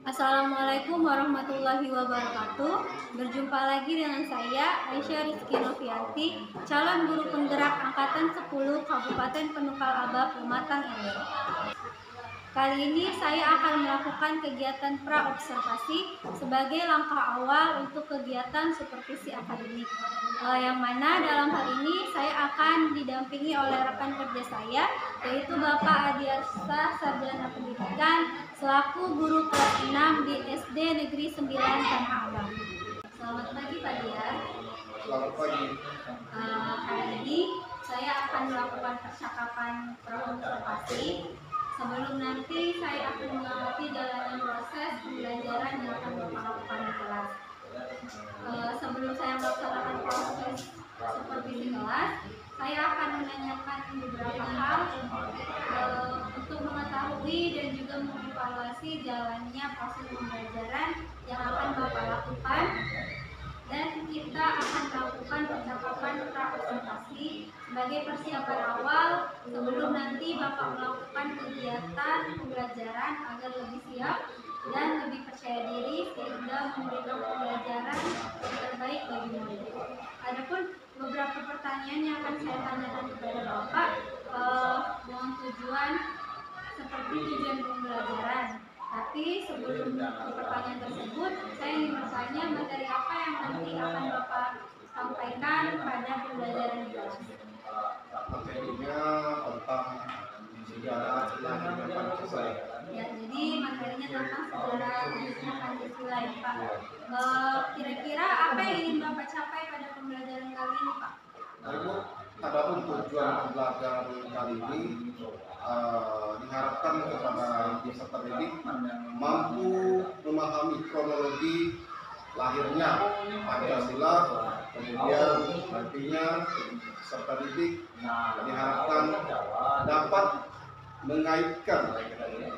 Assalamualaikum warahmatullahi wabarakatuh. Berjumpa lagi dengan saya Aisyah Rizky Novianti, calon guru penggerak angkatan 10 Kabupaten Penukal Aba Pematang RW. Kali ini saya akan melakukan kegiatan pra-observasi sebagai langkah awal untuk kegiatan supervisi akademik. Yang mana dalam hal ini saya akan didampingi oleh rekan kerja saya, yaitu Bapak Adiarsa Sarjana Pendidikan selaku guru kelas 6 di SD Negeri 9 Tanah Abang. Selamat pagi Pak Diar. Selamat pagi. Hari ini saya akan melakukan percakapan pra-observasi. Sebelum nanti saya akan mengamati jalannya proses pembelajaran yang akan Bapak lakukan di kelas. Sebelum saya melaksanakan proses seperti di kelas, saya akan menanyakan beberapa hal untuk mengetahui dan juga mengevaluasi jalannya proses pembelajaran yang akan Bapak lakukan. Dan kita akan melakukan percakapan pra-observasi sebagai persiapan awal sebelum nanti Bapak melakukan kegiatan pembelajaran agar lebih siap dan lebih percaya diri sehingga memberikan pembelajaran yang terbaik bagi murid. Adapun beberapa pertanyaan yang akan saya tanyakan kepada Bapak dengan tujuan seperti tujuan pembelajaran. Tapi sebelum pertanyaan tersebut, saya ingin bertanya materi apa yang nanti akan Bapak sampaikan pada pembelajaran di kelas. Materinya tentang sejarah lahirnya Pancasila. Ya, jadi materinya tentang sejarah lahirnya Pancasila ya Pak. Kira-kira apa yang ingin Bapak capai pada pembelajaran kali ini Pak? Ibu, adapun tujuan pembelajaran kali ini diharapkan kepada peserta didik mampu memahami kronologi lahirnya Pancasila, kemudian nantinya peserta didik diharapkan dapat mengaitkan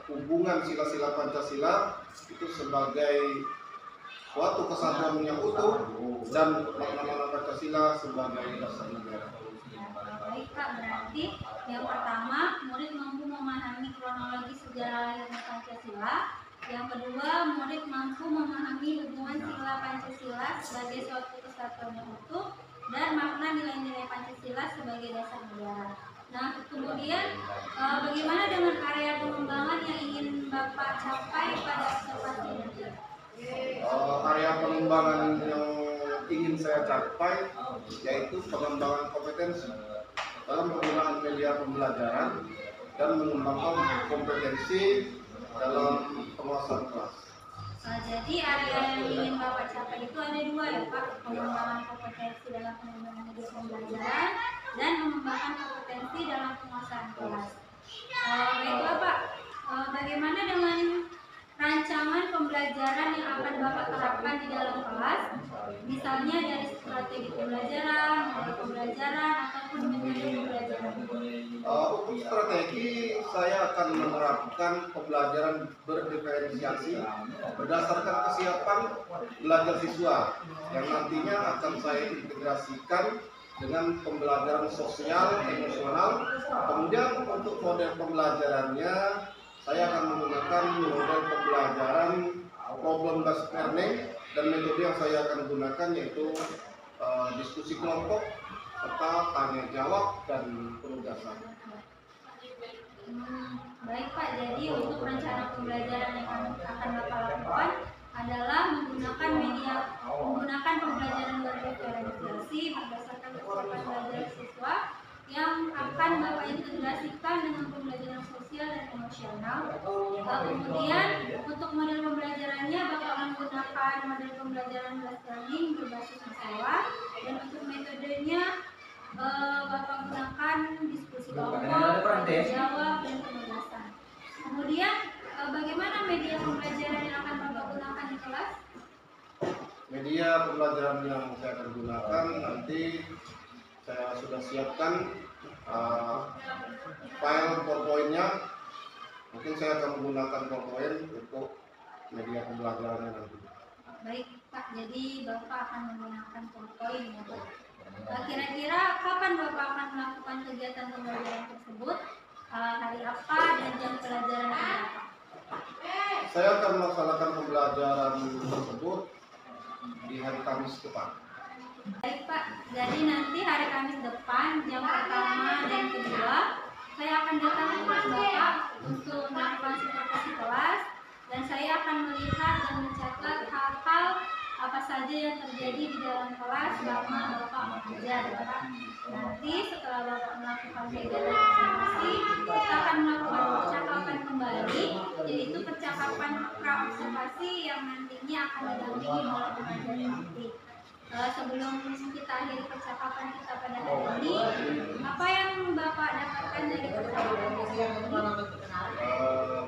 hubungan sila-sila Pancasila itu sebagai suatu kesatuan yang utuh dan makna-makna Pancasila sebagai dasar negara. Baik Pak, berarti yang pertama murid mampu memahami kronologi sejarah lahirnya Pancasila. Yang kedua, murid mampu memahami hubungan sila Pancasila sebagai suatu kesatuan yang utuh dan makna nilai-nilai Pancasila sebagai dasar negara. Nah, kemudian bagaimana dengan area pengembangan yang ingin Bapak capai pada observasi ini? Area pengembangan yang ingin saya capai yaitu pengembangan kompetensi dalam penggunaan media pembelajaran dan mengembangkan kompetensi dalam penguasaan kelas. Jadi area yang ingin Bapak capai itu ada dua ya Pak, pengembangan kompetensi dalam penggunaan media pembelajaran dan mengembangkan kompetensi dalam penguasaan kelas. Baiklah Pak, bagaimana dengan rancangan pembelajaran yang akan Bapak terapkan di dalam kelas, misalnya dari strategi pembelajaran, model pembelajaran, ataupun metode pembelajaran? Untuk strategi, saya akan menerapkan pembelajaran berdiferensiasi berdasarkan kesiapan belajar siswa yang nantinya akan saya integrasikan dengan pembelajaran sosial, emosional. Kemudian untuk model pembelajarannya, saya akan menggunakan model pembelajaran problem based learning dan metode yang saya akan gunakan yaitu diskusi kelompok serta tanya jawab dan penugasan. Baik Pak, jadi untuk rencana pembelajaran yang akan Bapak lakukan adalah menggunakan pembelajaran berdiferensiasi berdasarkan kesiapan belajar siswa yang akan Bapak integrasikan dengan pembelajaran sosial dan emosional. Kemudian untuk model pembelajarannya Bapak menggunakan model pembelajaran based learning berbasis masalah, dan untuk metodenya Bapak gunakan diskusi kelompok, jawab, dan penugasan. Kemudian bagaimana media pembelajaran yang akan Bapak gunakan di kelas? Media pembelajaran yang saya akan gunakan nanti saya sudah siapkan file PowerPoint-nya. Mungkin saya akan menggunakan PowerPoint untuk media pembelajarannya nanti. Baik Pak, jadi Bapak akan menggunakan PowerPoint ya Pak. Kira-kira kapan Bapak akan melakukan kegiatan pembelajaran tersebut? Hari apa dan jam pelajaran berapa? saya akan melaksanakan pembelajaran tersebut di hari Kamis depan. Baik Pak, jadi nanti hari Kamis depan jam pertama dan kedua saya akan datang ke kelas Bapak untuk melakukan supervisi kelas, dan saya akan melihat dan mencatat hal-hal apa saja yang terjadi di dalam kelas selama Bapak mengajar. Nanti setelah Bapak melakukan kegiatan observasi, kita akan melakukan percakapan kembali, yaitu percakapan pra-observasi yang nantinya akan didampingi oleh pengajar nanti. Sebelum kita akhiri percakapan kita pada hari ini, apa yang Bapak dapatkan dari percakapan ini?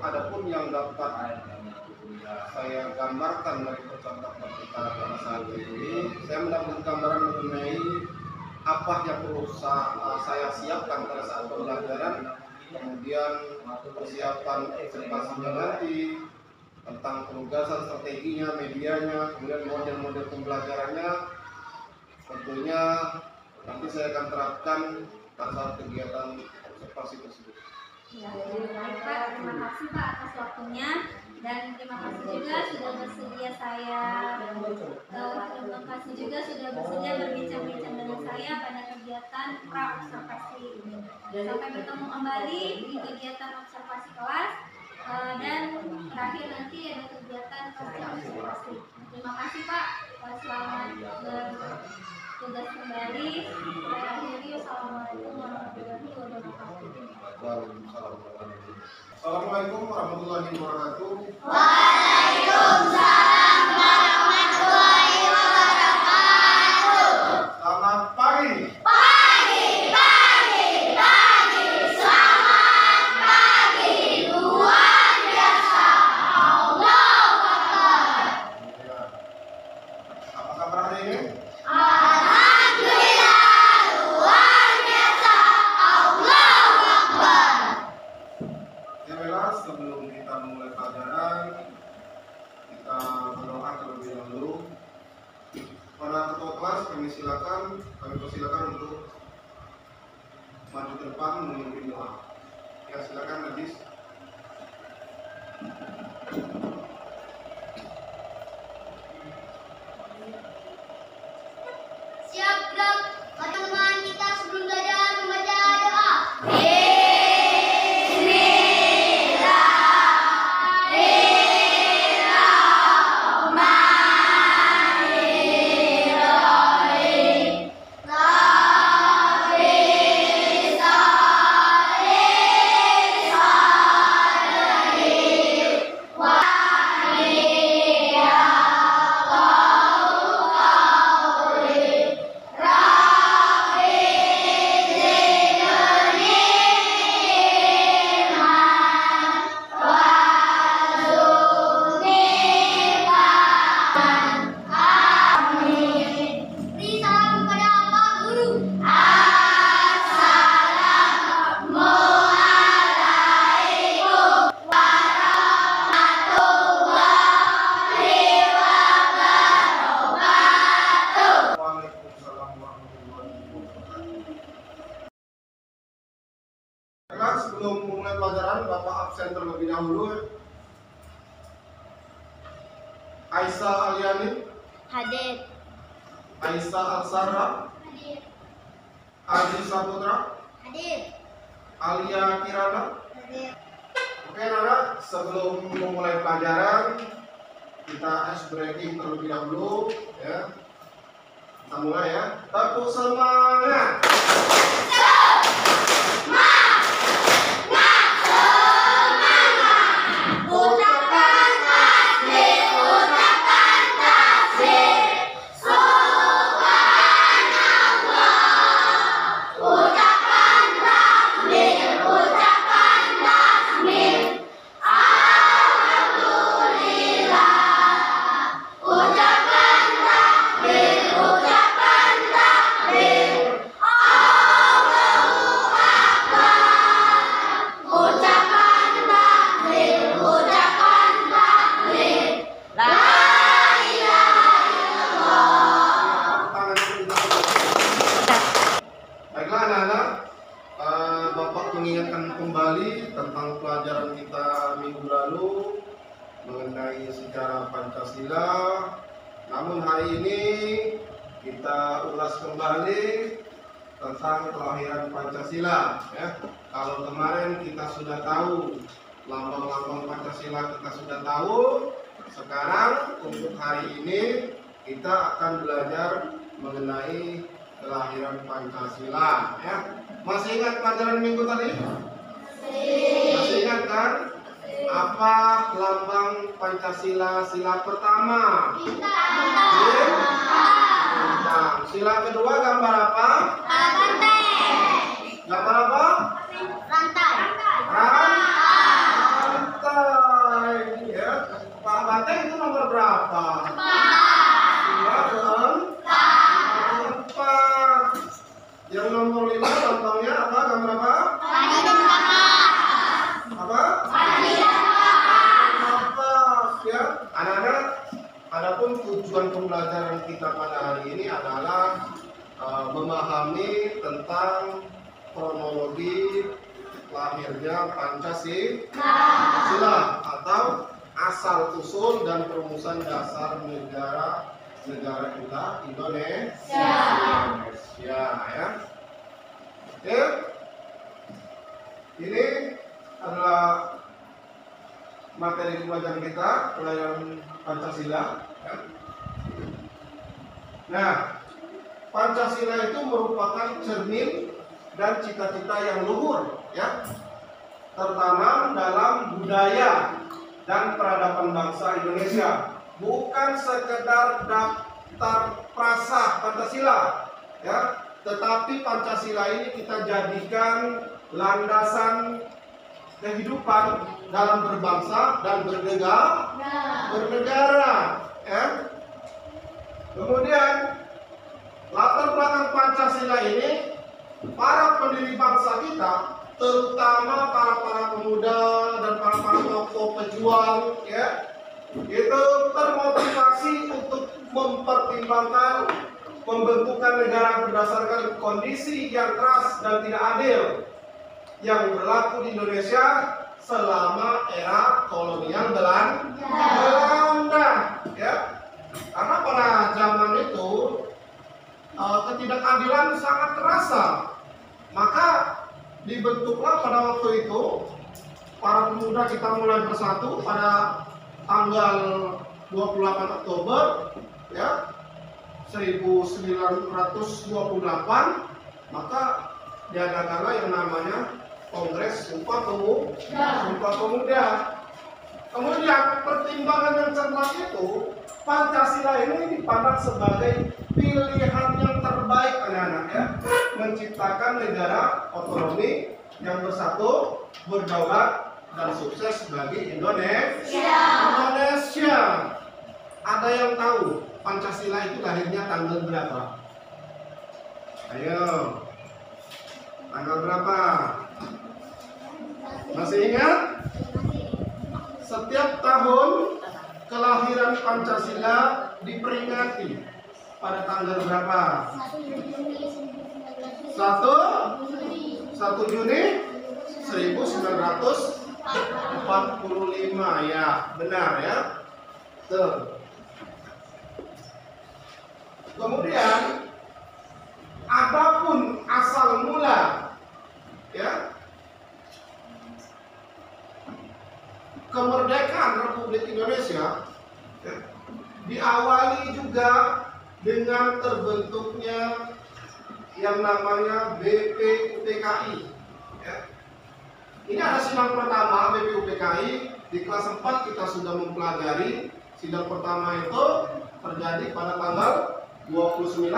Adapun yang dapat saya gambarkan dari percakapan kita pada saat ini, saya mendapat gambaran mengenai apa yang perlu saya siapkan pada saat pembelajaran, kemudian persiapan observasinya nanti, tentang penugasan strateginya, medianya, kemudian model-model pembelajarannya. Tentunya nanti saya akan terapkan pada saat kegiatan observasi tersebut. Ya, baik Pak, terima kasih Pak atas waktunya, dan terima kasih juga sudah bersedia berbincang-bincang dengan saya pada kegiatan pra-observasi ini. Sampai bertemu kembali di kegiatan observasi kelas, dan terakhir nanti ada kegiatan pasca observasi. Terima kasih Pak, selamat bertugas kembali. Saya akhiri, wassalamualaikum warahmatullahi wabarakatuh. Assalamualaikum warahmatullahi wabarakatuh. Waalaikumsalam warahmatullahi wabarakatuh. Selamat pagi. Pagi, pagi, pagi. Selamat pagi. Luar biasa. Allahu Akbar. Apa kabar hari ini? Alhamdulillah. Luar biasa. Allahu Akbar. Ya, sebelum kita mulai pelajaran, kita berdoa terlebih dahulu. Para ketua kelas kami persilakan untuk maju ke depan memimpin doa. Ya, silakan Najis. Siap gerak. Teman-teman kita sebelum belajar membaca doa. Beri salam kepada Pak Guru. Assalamualaikum warahmatullahi wabarakatuh. Waalaikumsalam warahmatullahi wabarakatuh. Kelas sebelum mulai pelajaran, Bapak absen terlebih dahulu. Aisyah Aliani, Hadir. Aisyah Alsara, Hadir. Aziz Saputra, Hadir. Alia Kirana. Hadir. Oke anak, sebelum memulai pelajaran kita ice breaking terlebih dahulu ya. Kita mulai ya. Tepuk semangat. Ucapkan tasbih, ucapkan tasbih. Subhanallah. Ucapkan tasbih, ucapkan tasbih. Alhamdulillah. Ucapkan tasbih, ucapkan tasbih. Allahu mengenai sejarah Pancasila. Namun hari ini kita ulas kembali tentang kelahiran Pancasila. Ya. Kalau kemarin kita sudah tahu lambang-lambang Pancasila, kita sudah tahu. Sekarang untuk hari ini kita akan belajar mengenai kelahiran Pancasila. Ya. Masih ingat pelajaran minggu tadi? Masih ingat kan? Apa lambang Pancasila sila pertama? Bintang. Sila kedua gambar apa? Gambar apa? Rantai. Rantai. Ya. Pak Banteng itu nomor berapa? Sila keempat. Yang nomor 5 lambangnya apa? Gambar apa? Apa? Ya, anak-anak, adapun tujuan pembelajaran kita pada hari ini adalah memahami tentang kronologi lahirnya Pancasila atau asal usul dan perumusan dasar negara kita Indonesia. Ya. Ya. Ini adalah materi pembelajaran kita, kelahiran Pancasila. Ya. Nah, Pancasila itu merupakan cermin dan cita-cita yang luhur, ya, tertanam dalam budaya dan peradaban bangsa Indonesia. Bukan sekedar daftar prasah Pancasila, ya, tetapi Pancasila ini kita jadikan landasan kehidupan dalam berbangsa dan bernegara, ya. Kemudian latar belakang Pancasila ini, para pendiri bangsa kita, terutama para pemuda dan para tokoh pejuang, ya, itu termotivasi untuk mempertimbangkan pembentukan negara berdasarkan kondisi yang keras dan tidak adil yang berlaku di Indonesia selama era kolonial Belanda, ya. Karena pada zaman itu ketidakadilan sangat terasa, maka dibentuklah pada waktu itu para pemuda kita mulai bersatu pada tanggal 28 Oktober, ya, 1928, maka diadakanlah yang namanya Kongres Sumpah Pemuda. Kemudian pertimbangan yang cermat itu, Pancasila ini dipandang sebagai pilihan yang terbaik, anak-anak, ya, menciptakan negara otonomi yang bersatu, berdaulat dan sukses bagi Indonesia. Ada yang tahu Pancasila itu lahirnya tanggal berapa? Ayo, tanggal berapa? Masih ingat? Setiap tahun kelahiran Pancasila diperingati pada tanggal berapa? 1 Juni 1945, ya, benar, ya. Tuh. Kemudian adapun asal mula, ya, kemerdekaan Republik Indonesia, ya, diawali juga dengan terbentuknya yang namanya BPUPKI, ya. Ini ada sidang pertama BPUPKI. Di kelas 4 kita sudah mempelajari sidang pertama itu terjadi pada tanggal 29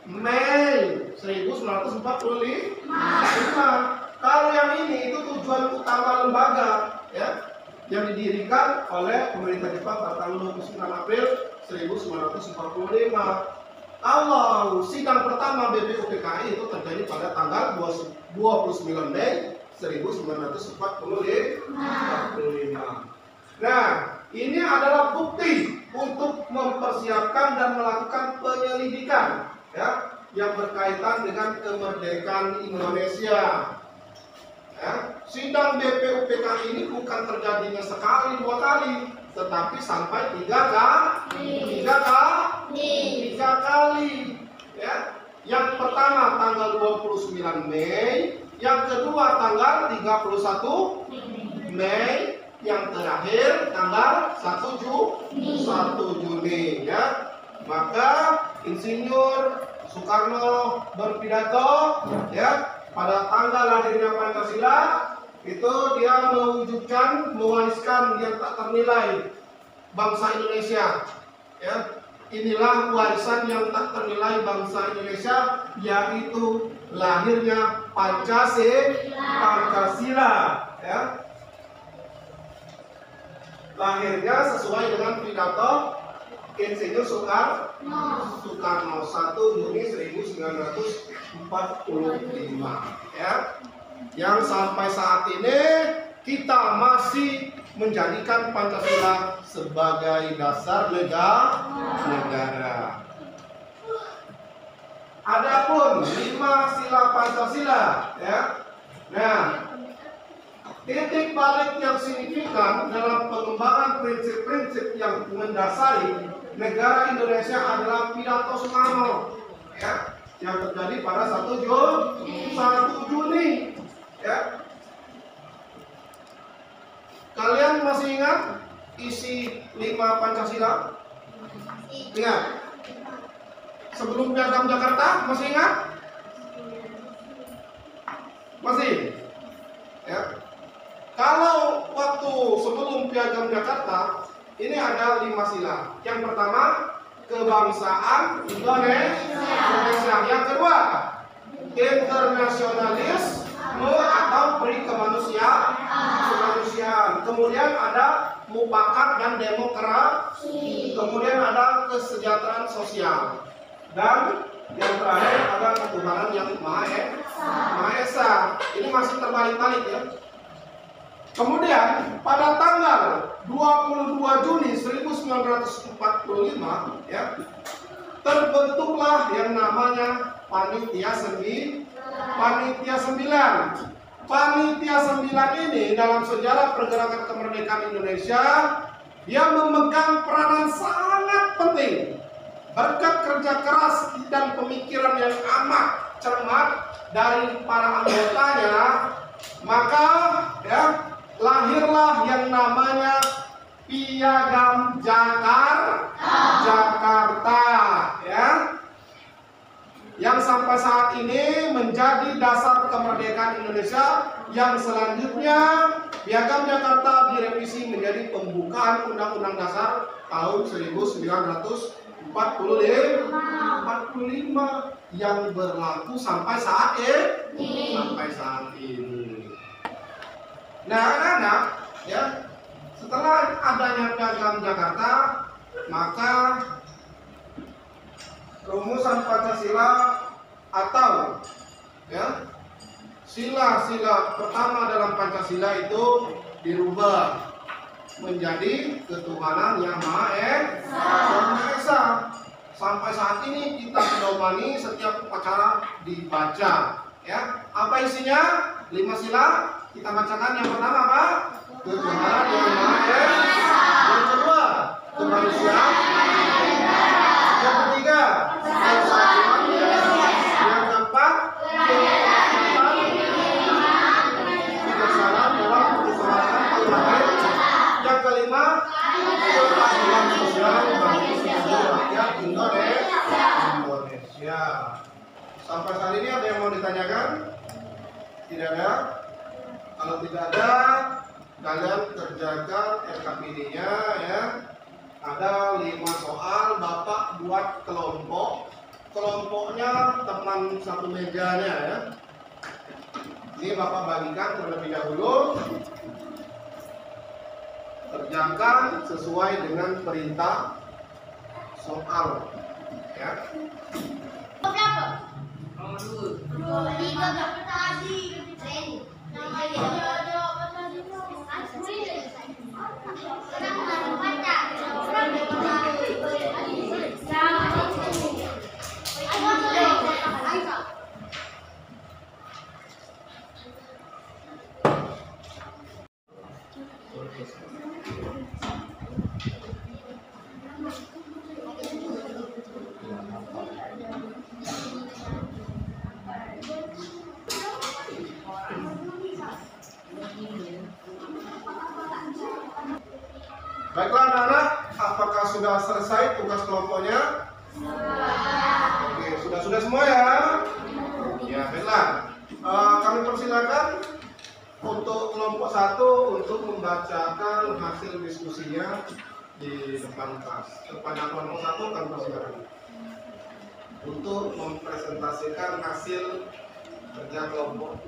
Mei 1945. Kalau yang ini itu tujuan utama lembaga, ya, yang didirikan oleh pemerintah Jepang pada tanggal 29 April 1945. Kalau sidang pertama BPUPKI itu terjadi pada tanggal 29 Mei 1945. Nah, ini adalah bukti untuk mempersiapkan dan melakukan penyelidikan, ya, yang berkaitan dengan kemerdekaan Indonesia. Ya, sidang BPUPK ini bukan terjadinya sekali dua kali, tetapi sampai tiga kali. Ya. Yang pertama tanggal 29 Mei, yang kedua tanggal 31 Mei, yang terakhir tanggal 1 Juni. Ya. Maka Insinyur Soekarno berpidato, ya, pada tanggal lahirnya Pancasila itu dia mewariskan yang tak ternilai bangsa Indonesia. Ya, inilah warisan yang tak ternilai bangsa Indonesia, yaitu lahirnya Pancasila. Ya, lahirnya sesuai dengan pidato Insinyur Soekarno 1 Juni 1945. Ya, yang sampai saat ini kita masih menjadikan Pancasila sebagai dasar negara. Adapun 5 sila Pancasila, ya. Nah, titik balik yang signifikan dalam pengembangan prinsip-prinsip yang mendasari negara Indonesia adalah pidato Soekarno, ya, yang terjadi pada 1 Juni. Ya. Kalian masih ingat isi 5 Pancasila? Ingat? Sebelum Piagam Jakarta, masih ingat? Masih? Ya. Kalau waktu sebelum Piagam Jakarta, ini ada 5 sila. Yang pertama, kebangsaan Indonesia. Yang kedua, internasionalisme atau peri kemanusiaan. Kemudian ada mufakat dan demokrasi. Kemudian ada kesejahteraan sosial. Dan yang terakhir ada ketuhanan yang Maha Esa. Ini masih terbalik-balik, ya. Kemudian pada tanggal 22 Juni 1945, ya, terbentuklah yang namanya Panitia 9. Panitia 9 ini dalam sejarah pergerakan kemerdekaan Indonesia yang memegang peranan sangat penting. Berkat kerja keras dan pemikiran yang amat cermat dari para anggotanya, maka, ya, lahirlah yang namanya Piagam Jakarta, ya, yang sampai saat ini menjadi dasar kemerdekaan Indonesia. Yang selanjutnya Piagam Jakarta direvisi menjadi pembukaan Undang-Undang Dasar tahun 1945 yang berlaku sampai saat ini. Nah, anak-anak, ya, setelah adanya Piagam Jakarta, maka rumusan Pancasila atau, ya, sila-sila pertama dalam Pancasila itu dirubah menjadi ketuhanan yang Maha Esa. Sampai saat ini kita pedomani setiap upacara dibaca, ya. Apa isinya? 5 sila. Kita bacakan. Yang pertama apa? Ketuhanan yang Maha Esa. Yang kedua, kemanusiaan. Yang ketiga, persatuan. Yang keempat, kebersamaan dalam keselamatan keluarga. Yang kelima, keadilan sosial bagi seluruh rakyat Indonesia. Sampai saat ini ada yang mau ditanyakan? Tidak ada? Kalau tidak ada, kalian kerjakan RKPD-nya, ya. Ada 5 soal, Bapak buat kelompok. Kelompoknya teman satu mejanya, ya. Ini Bapak bagikan terlebih dahulu. Kerjakan sesuai dengan perintah soal, ya. Berapa? Nomor 2. 3 tadi. Baiklah anak-anak, apakah sudah selesai tugas kelompoknya? Oke, sudah semua ya? Ya, baiklah. Kami persilakan untuk kelompok 1 untuk membacakan hasil diskusinya di depan kelas. Kepada kelompok 1 kami persilakan untuk mempresentasikan hasil kerja kelompok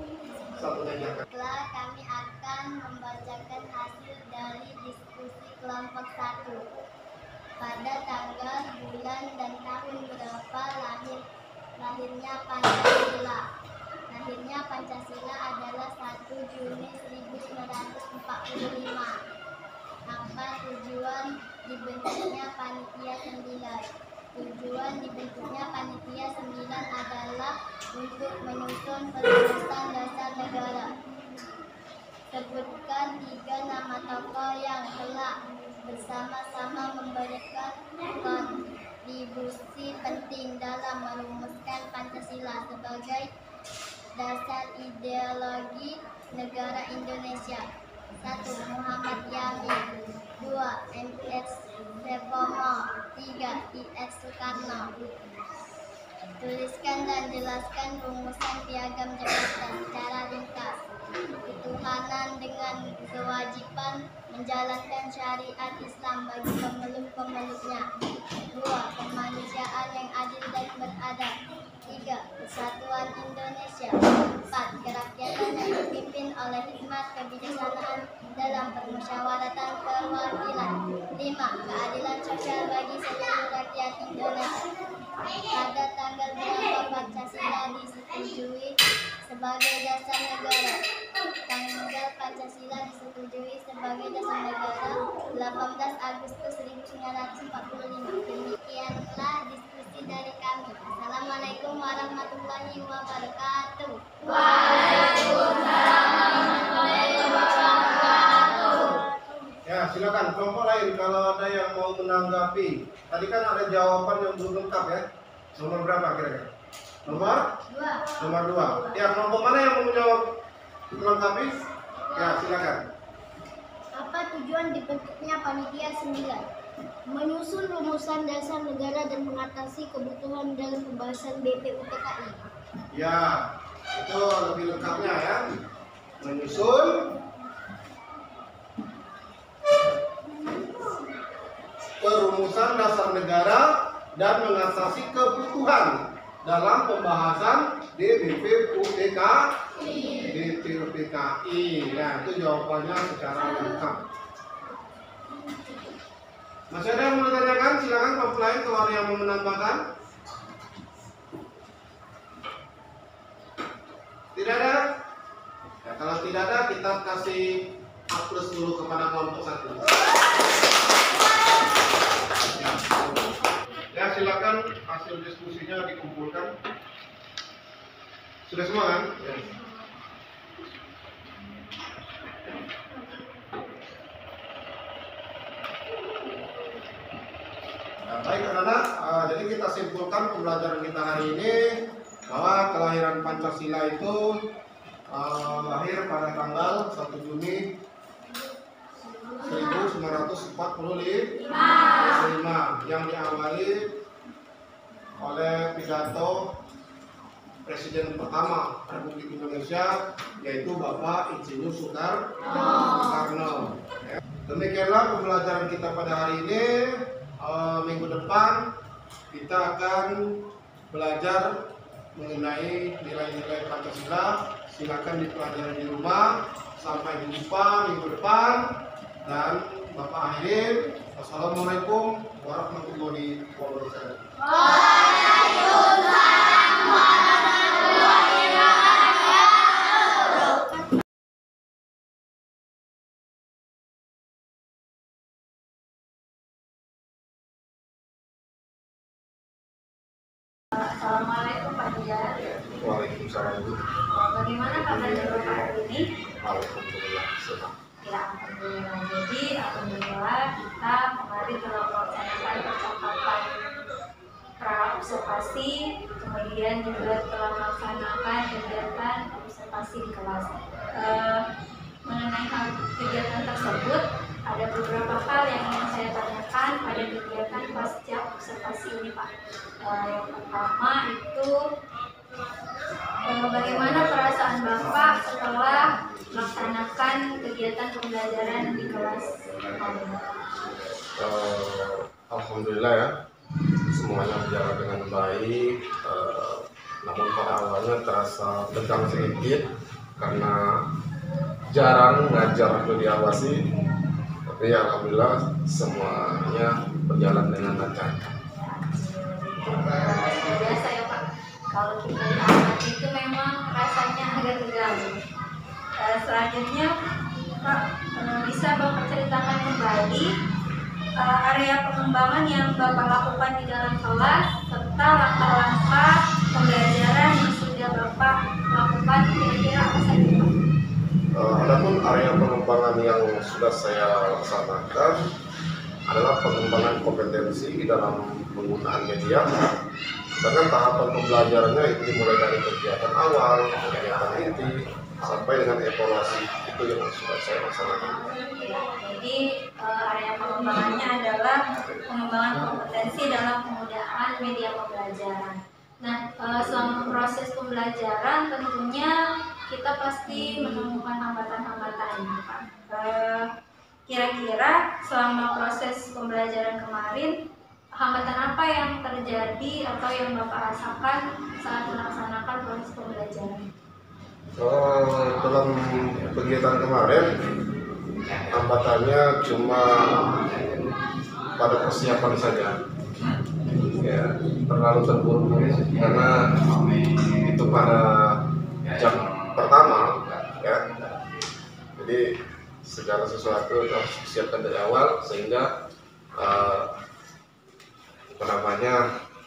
1-nya. Setelah kami akan membacakan hasil dari diskusi kelompok 1. Pada tanggal, bulan, dan tahun berapa lahirnya Pancasila. Lahirnya Pancasila adalah 1 Juni 1945. Apa tujuan dibentuknya Panitia 9? Tujuan dibentuknya Panitia 9 adalah untuk menyusun perumusan dasar negara. Sebutkan 3 nama tokoh yang telah bersama-sama memberikan kontribusi penting dalam merumuskan Pancasila sebagai dasar ideologi negara Indonesia. 1. Muhammad Yamin. 2. M.F. Supomo. 3. I.S. Soekarno. Tuliskan dan jelaskan rumusan piagam Jakarta secara ringkas. Ketuhanan dengan kewajiban menjalankan syariat Islam bagi pemeluk-pemeluknya. 2. Kemanusiaan yang adil dan beradab. 3. Persatuan Indonesia. 4. Kerakyatan yang dipimpin oleh hikmat kebijaksanaan dalam permusyawaratan perwakilan. 5. Keadilan sosial bagi seluruh rakyat Indonesia. Pada tanggal berapa Pancasila disetujui sebagai dasar negara? Tanggal Pancasila disetujui sebagai dasar negara 18 Agustus 1945. Demikianlah diskusi dari kami. Assalamualaikum warahmatullahi wabarakatuh. Waalaikumsalam warahmatullahi wabarakatuh. Ya, silakan kelompok lain kalau ada yang mau menanggapi. Tadi kan ada jawaban yang belum lengkap ya. Nomor berapa kira-kira? Nomor 2. Nomor 2. Ya, kelompok mana yang mau menjawab melengkapi? Ya, silakan. Apa tujuan dibentuknya Panitia 9? Menyusun rumusan dasar negara dan mengatasi kebutuhan dalam pembahasan BPUPKI. Ya, itu lebih lengkapnya ya. Menyusun perumusan dasar negara dan mengatasi kebutuhan dalam pembahasan di BPUPKI. Nah, itu jawabannya secara lengkap. Masih ada yang mau ditanyakan? Silakan kelompok lain kalau ada yang mau menambahkan. Tidak ada? Ya, kalau tidak ada, kita kasih A+ dulu kepada kelompok 1. Ya, silakan hasil diskusinya dikumpulkan. Sudah semua kan? Ya. Nah, baik anak-anak, jadi kita simpulkan pembelajaran kita hari ini bahwa kelahiran Pancasila itu lahir pada tanggal 1 Juni 1945 yang diawali oleh pidato Presiden pertama Republik Indonesia, yaitu Bapak Insinyur Soekarno. Ya. Demikianlah pembelajaran kita pada hari ini. Minggu depan kita akan belajar mengenai nilai-nilai Pancasila. Silakan dipelajari di rumah. Sampai jumpa minggu depan. Dan Bapak akhirin, wassalamualaikum warahmatullahi wabarakatuh. Waalaikumsalam warahmatullahi wabarakatuh. Assalamualaikum Pak Dian. Waalaikumsalam. Bagaimana kabarnya Bapak hari ini? Alhamdulillah. Ya. Alhamdulillah. Jadi alhamdulillah kita kemarin telah melaksanakan percakapan pra-observasi, kemudian juga telah melaksanakan kegiatan observasi di kelas. Mengenai hal kegiatan tersebut, ada beberapa hal yang ingin saya tanyakan pada kegiatan pasca observasi ini, Pak. Yang pertama itu bagaimana perasaan Bapak setelah melaksanakan kegiatan pembelajaran di kelas? Alhamdulillah ya, semuanya berjalan dengan baik. Namun pada awalnya terasa tegang sedikit karena jarang ngajar atau diawasi, tapi alhamdulillah semuanya berjalan dengan lancar. Biasa ya Pak, kalau kita diamati itu memang rasanya agak tegang. Selanjutnya Pak, bisa Bapak ceritakan kembali area pengembangan yang Bapak lakukan di dalam kelas serta langkah-langkah pembelajaran yang sudah Bapak lakukan, kira-kira apa saja Pak? Adapun area pengembangan yang sudah saya laksanakan adalah pengembangan kompetensi dalam penggunaan media. Sedangkan tahapan pembelajarannya itu dimulai dari kegiatan awal, kegiatan inti, sampai dengan evaluasi. Itu yang sudah saya laksanakan. Jadi area pengembangannya adalah pengembangan kompetensi dalam penggunaan media pembelajaran. Nah, selama proses pembelajaran tentunya kita pasti menemukan hambatan-hambatan, Pak. Kira-kira selama proses pembelajaran kemarin, hambatan apa yang terjadi atau yang Bapak rasakan saat melaksanakan proses pembelajaran? Dalam kegiatan kemarin, hambatannya cuma pada persiapan saja. Ya, terlalu terburu-buru karena itu pada jam pertama, ya. Jadi segala sesuatu harus disiapkan dari awal sehingga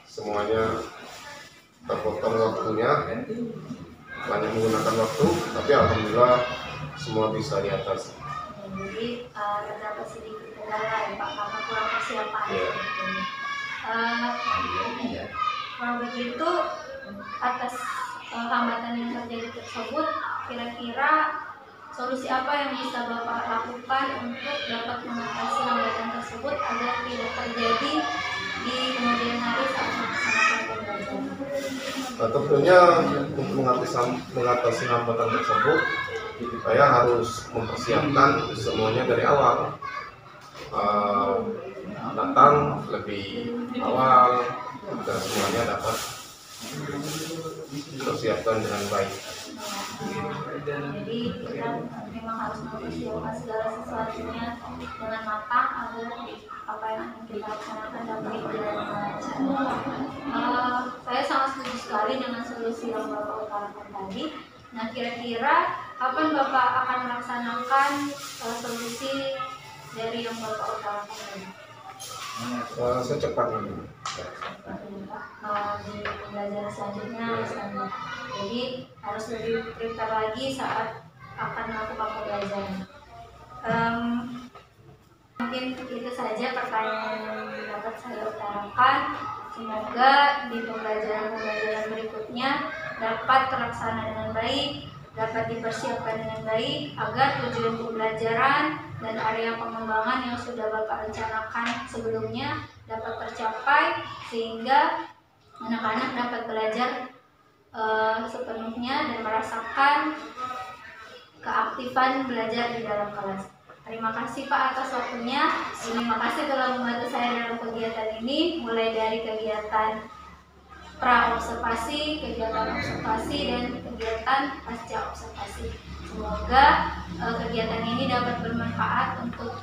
semuanya terpotong waktunya, banyak menggunakan waktu, tapi alhamdulillah semua bisa diatasi. Jadi terdapat sedikit kendala ya Pak, karena kurang persiapan. Kalau begitu, atas hambatan yang terjadi tersebut, kira-kira solusi apa yang bisa Bapak lakukan untuk dapat mengatasi hambatan tersebut agar tidak terjadi di kemudian hari saat melaksanakan pembelajaran? Tentunya untuk mengatasi hambatan tersebut, saya harus mempersiapkan semuanya dari awal. Datang lebih awal dan semuanya dapat dipersiapkan dengan baik. Jadi kita memang harus mempersiapkan segala sesuatunya dengan matang agar apa yang akan kita laksanakan dapat berjalan dengan lancar. Saya sangat setuju sekali dengan solusi yang Bapak utarakan tadi. Nah, kira-kira kapan Bapak akan melaksanakan solusi dari yang Bapak utarakan tadi? Secepatnya. Di pembelajaran selanjutnya misalnya. Jadi harus lebih prepare lagi saat akan melakukan pembelajaran. Mungkin itu saja pertanyaan yang dapat saya utarakan. Semoga di pembelajaran berikutnya dapat terlaksana dengan baik, dapat dipersiapkan dengan baik agar tujuan pembelajaran dan area pengembangan yang sudah Bapak rencanakan sebelumnya dapat tercapai sehingga anak-anak dapat belajar sepenuhnya dan merasakan keaktifan belajar di dalam kelas. Terima kasih Pak atas waktunya. Terima kasih telah membantu saya dalam kegiatan ini, mulai dari kegiatan pra-observasi, kegiatan observasi, dan kegiatan pasca observasi. Semoga kegiatan ini dapat bermanfaat untuk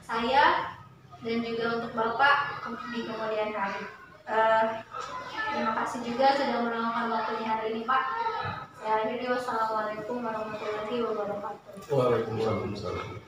saya dan juga untuk Bapak di kemudian hari. Terima kasih juga sudah meluangkan waktunya hari ini Pak. Saya akhiri, wassalamualaikum warahmatullahi wabarakatuh. Waalaikumsalam.